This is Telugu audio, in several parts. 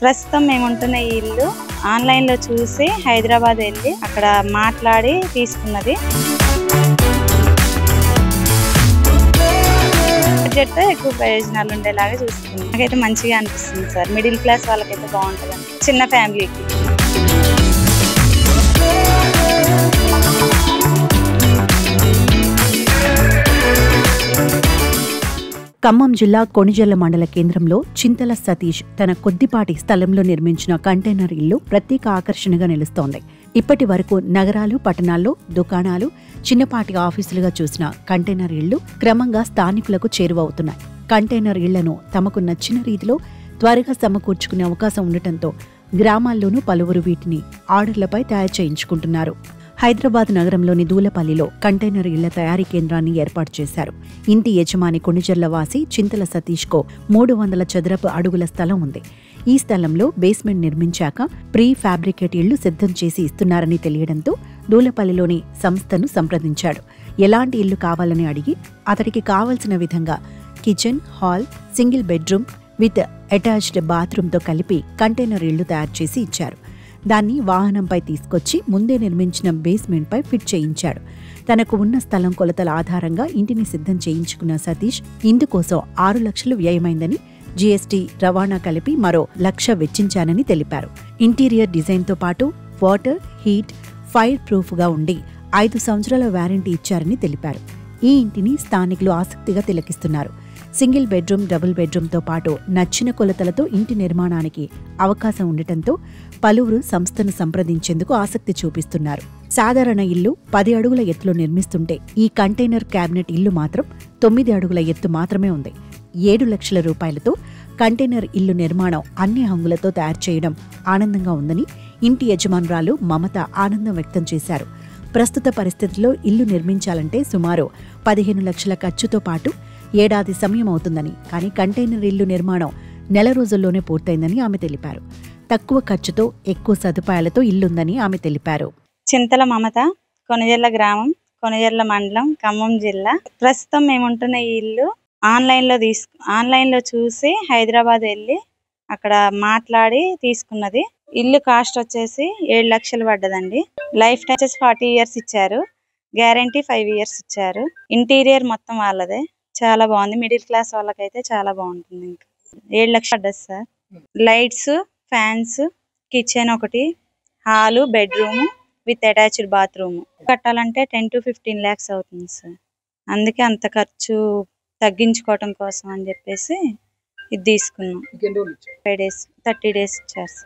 ప్రస్తుతం మేము ఉంటున్న ఈ ఇల్లు ఆన్లైన్ లో చూసి హైదరాబాద్ వెళ్ళి అక్కడ మాట్లాడి తీసుకున్నది. బడ్జెట్ తో ఎక్కువ ప్రయోజనాలు ఉండేలాగా చూసుకున్నాం. నాకైతే మంచిగా అనిపిస్తుంది సార్. మిడిల్ క్లాస్ వాళ్ళకైతే బాగుంటుంది, చిన్న ఫ్యామిలీకి. ఖమ్మం జిల్లా కొణిజెల్ల మండల కేంద్రంలో చింతల సతీష్ తన కొద్దిపాటి స్థలంలో నిర్మించిన కంటైనర్ ఇల్లు ప్రత్యేక ఆకర్షణగా నిలుస్తోంది. ఇప్పటి వరకు నగరాలు, పట్టణాల్లో దుకాణాలు, చిన్నపాటి ఆఫీసులుగా చూసిన కంటైనర్ ఇళ్లు క్రమంగా స్థానికులకు చేరువవుతున్నాయి. కంటైనర్ ఇళ్లను తమకు నచ్చిన రీతిలో త్వరగా సమకూర్చుకునే అవకాశం ఉండటంతో గ్రామాల్లోనూ పలువురు వీటిని ఆర్డర్లపై తయారు చేయించుకుంటున్నారు. హైదరాబాద్ నగరంలోని దూలపల్లిలో కంటైనర్ ఇళ్ల తయారీ కేంద్రాన్ని ఏర్పాటు చేశారు. ఇంటి యజమాని కొణిజెర్ల వాసి చింతల సతీష్కో 300 చదరపు అడుగుల స్థలం ఉంది. ఈ స్థలంలో బేస్మెంట్ నిర్మించాక ప్రీ ఫ్యాబ్రికేట్ ఇళ్లు సిద్ధం చేసి ఇస్తున్నారని తెలియడంతో దూలపల్లిలోని సంస్థను సంప్రదించాడు. ఎలాంటి ఇల్లు కావాలని అడిగి అతడికి కావలసిన విధంగా kitchen, hall, single bedroom with attached బాత్రూంతో కలిపి కంటైనర్ ఇళ్లు తయారు చేసి ఇచ్చారు. దాన్ని వాహనంపై తీసుకొచ్చి ముందే నిర్మించిన బేస్మెంట్పై ఫిట్ చేయించాడు. తనకు ఉన్న స్థలం కొలతల ఆధారంగా ఇంటిని సిద్ధం చేయించుకున్న సతీష్ ఇందుకోసం 6 లక్షలు వ్యయమైందని, జీఎస్టీ, రవాణా కలిపి మరో 1 లక్ష వెచ్చించానని తెలిపారు. ఇంటీరియర్ డిజైన్తో పాటు వాటర్, హీట్, ఫైర్ ప్రూఫ్గా ఉండి 5 సంవత్సరాల వారంటీ ఇచ్చారని తెలిపారు. ఈ ఇంటిని స్థానికులు ఆసక్తిగా తిలకిస్తున్నారు. సింగిల్ బెడ్రూమ్, డబుల్ బెడ్రూమ్తో పాటు నచ్చిన కొలతలతో ఇంటి నిర్మాణానికి అవకాశం ఉండటంతో పలువురు సంస్థను సంప్రదించేందుకు ఆసక్తి చూపిస్తున్నారు. సాధారణ ఇల్లు 10 అడుగుల ఎత్తులో నిర్మిస్తుంటే ఈ కంటైనర్ క్యాబినెట్ ఇల్లు మాత్రం 9 అడుగుల ఎత్తు మాత్రమే ఉంది. 7 లక్షల రూపాయలతో కంటైనర్ ఇల్లు నిర్మాణం అన్ని హంగులతో తయారు చేయడం ఆనందంగా ఉందని ఇంటి యజమానురాలు మమత ఆనందం వ్యక్తం చేశారు. ప్రస్తుత పరిస్థితుల్లో ఇల్లు నిర్మించాలంటే సుమారు 15 లక్షల ఖర్చుతో పాటు ఏడాది సమయం అవుతుందని, కానీ కంటైనర్ ఇల్లు నిర్మాణం నెల రోజుల్లోనే పూర్తయిందని ఆమె తెలిపారు. తక్కువ ఖర్చుతో ఎక్కువ సదుపాయాలతో ఇల్లుందని ఆమె తెలిపారు. చింతల మమత, కొణిజెల్ల గ్రామం, కొణిజెల్ల మండలం, ఖమ్మం జిల్లా. ప్రస్తుతం మేము ఉంటున్న ఈ ఇల్లు ఆన్లైన్ లో చూసి హైదరాబాద్ వెళ్ళి అక్కడ మాట్లాడి తీసుకున్నది. ఇల్లు కాస్ట్ వచ్చేసి 7 లక్షలు పడ్డదండి. లైఫ్ టైం వచ్చేసి 40 years ఇచ్చారు. గ్యారంటీ 5 years ఇచ్చారు. ఇంటీరియర్ మొత్తం వాళ్ళదే. చాలా బాగుంది. మిడిల్ క్లాస్ వాళ్ళకైతే చాలా బాగుంటుంది. ఇంకా 7 లక్షలు పడ్డది సార్. లైట్స్, ఫ్యాన్స్, కిచెన్ ఒకటి, hall, bedroom with attached bathroom కట్టాలంటే 10 to 15 lakhs అవుతుంది సార్. అందుకే అంత ఖర్చు తగ్గించుకోవటం కోసం అని చెప్పేసి ఇది తీసుకున్నాం. 5 days, 30 days ఇచ్చారు.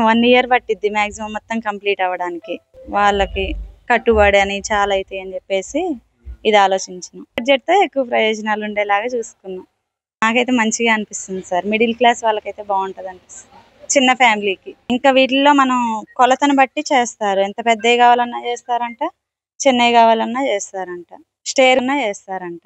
1 year పట్టిద్ది మాక్సిమం మొత్తం కంప్లీట్ అవ్వడానికి. వాళ్ళకి కట్టుబడి అని చాలా అవుతాయి అని చెప్పేసి ఇది ఆలోచించినాం. బడ్జెట్ తో ఎక్కువ ప్రయోజనాలు ఉండేలాగా చూసుకున్నాం. నాకైతే మంచిగా అనిపిస్తుంది సార్. మిడిల్ క్లాస్ వాళ్ళకైతే బాగుంటది అనిపిస్తుంది, చిన్న ఫ్యామిలీకి. ఇంకా వీటిల్లో మనం కొలతను బట్టి చేస్తారు. ఎంత పెద్దవి కావాలన్నా చేస్తారంట, చిన్నవి కావాలన్నా చేస్తారంట, స్టేర్ ఉన్నా చేస్తారంట.